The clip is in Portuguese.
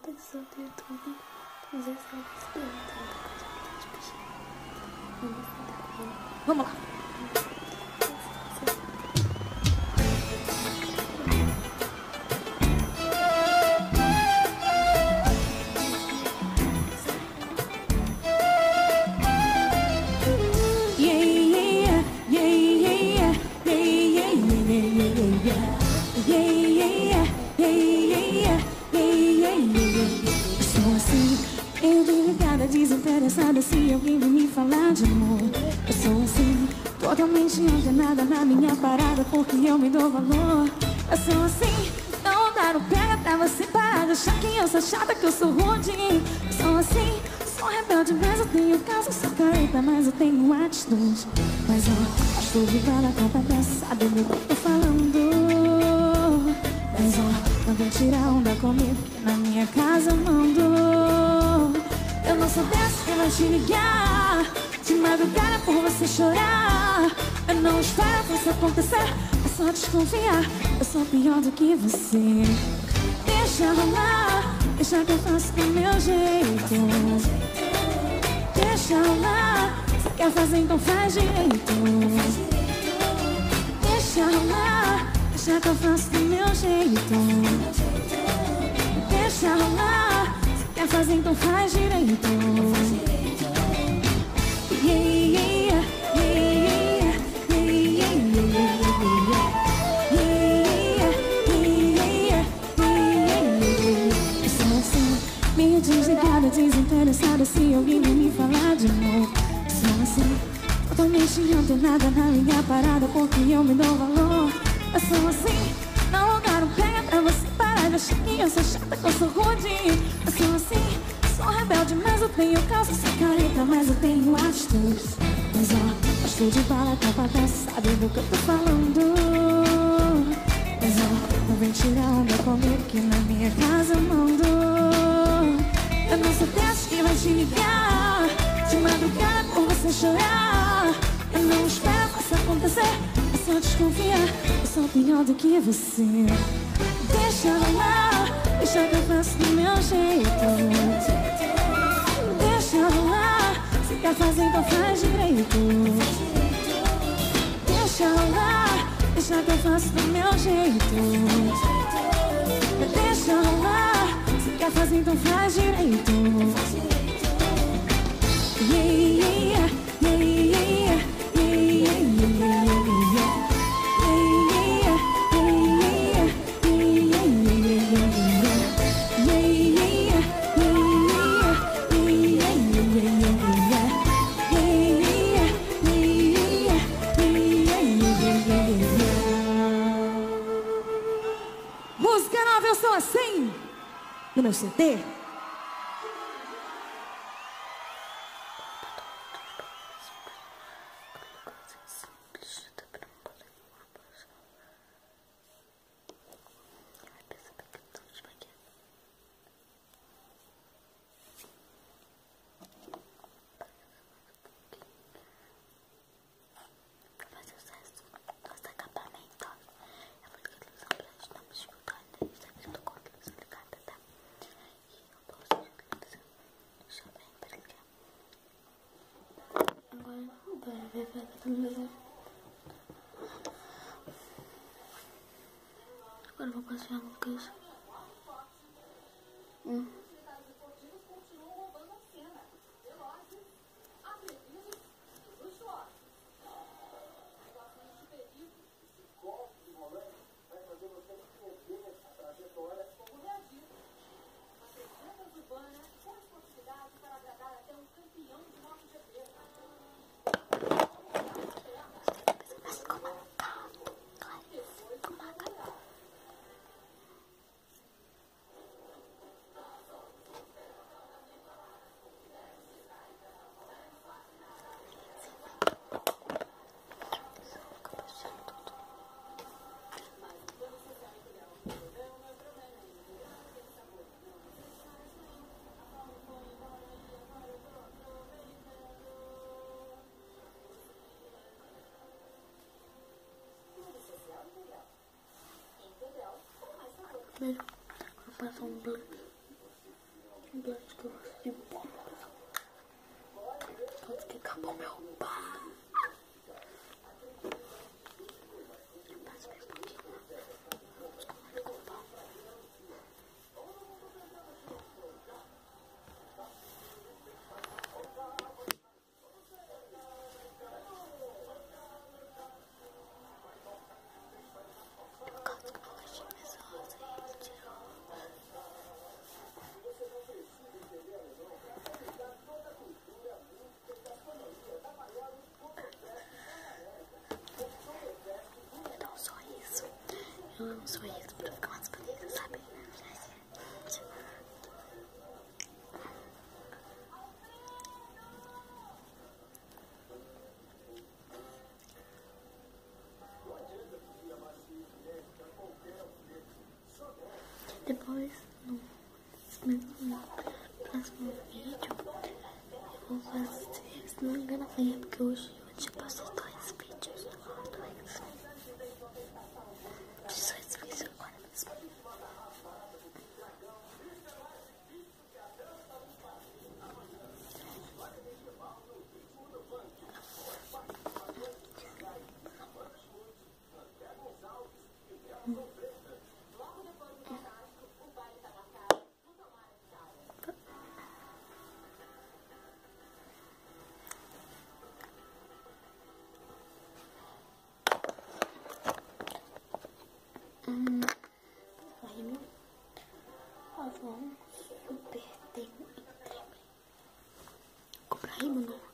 atenção do YouTube. Às vezes ela vai se perguntando coisa que tá Vamos lá. Sou assim, eu desligada, desinteressada. Se alguém vir me falar de amor, eu sou assim, totalmente antenada na minha parada, porque eu me dou valor. Eu sou assim, não dá no pega pra você parar de achar que eu sou chata, que eu sou rude. Eu sou assim, sou rebelde, mas eu tenho calça, sou careta, mas eu tenho atitude. Mas ó, estou viva na conta pra saber do que eu tô falando. Mas ó, não vem tirar onda comigo, que na minha casa eu mando. Eu não sou dessa que vai te ligar de madrugada por você chorar. Eu não espero isso acontecer, é só desconfiar. Eu sou pior do que você. Deixa rolar, deixa que eu faço do meu jeito. Deixa rolar, se quer fazer então faz direito. Deixa rolar, deixa que eu faço do meu jeito. Deixa rolar, se quer fazer então faz direito. Yeah, yeah, yeah, yeah, yeah, yeah, yeah. Eu sou assim, meio desligada, desinteressada. Se alguém vir me falar de novo, eu sou assim, totalmente antenada na minha parada, porque eu me dou valor. Eu sou assim, não lugar não pega pra você parar de achar que eu sou chata, que eu sou rude. Eu sou assim, sou rebelde, mas eu tenho calça, sou careta, mas eu tenho atitude. Mas ó, eu estou de bala, capa pra saber do que eu tô falando. Mas ó, não vem tirar onda comigo, que na minha casa eu mando. Eu não sou dessas que vai te ligar de madrugada por você chorar. Eu não espero isso acontecer, é só desconfiar. Eu sou pior do que você. Deixa rolar, deixa que eu faço do meu jeito. Deixa rolar, se quer fazer então faz direito. Deixa rolar, deixa que eu faço do meu jeito. Deixa rolar, se quer fazer então faz direito. Yeah, yeah, yeah, yeah, yeah, yeah, yeah. Música nova, eu sou assim. No meu CD. Agora vai pegar também. Agora vou passar a Lucas. Primeiro, vou passar um blush. Blush que eu gosto de pó. Tanto que acabou meu pá. Eu passo bem pouquinho. Muito com pó. Eu amo só isso pra ficar mais bonita, sabe? Depois, no próximo vídeo, eu vou fazer, se não me engano, amanhã, porque hoje eu já postei 2 vídeos. 2 vídeos agora mesmo. Rimo. Avon super tem. Comprar rimo não.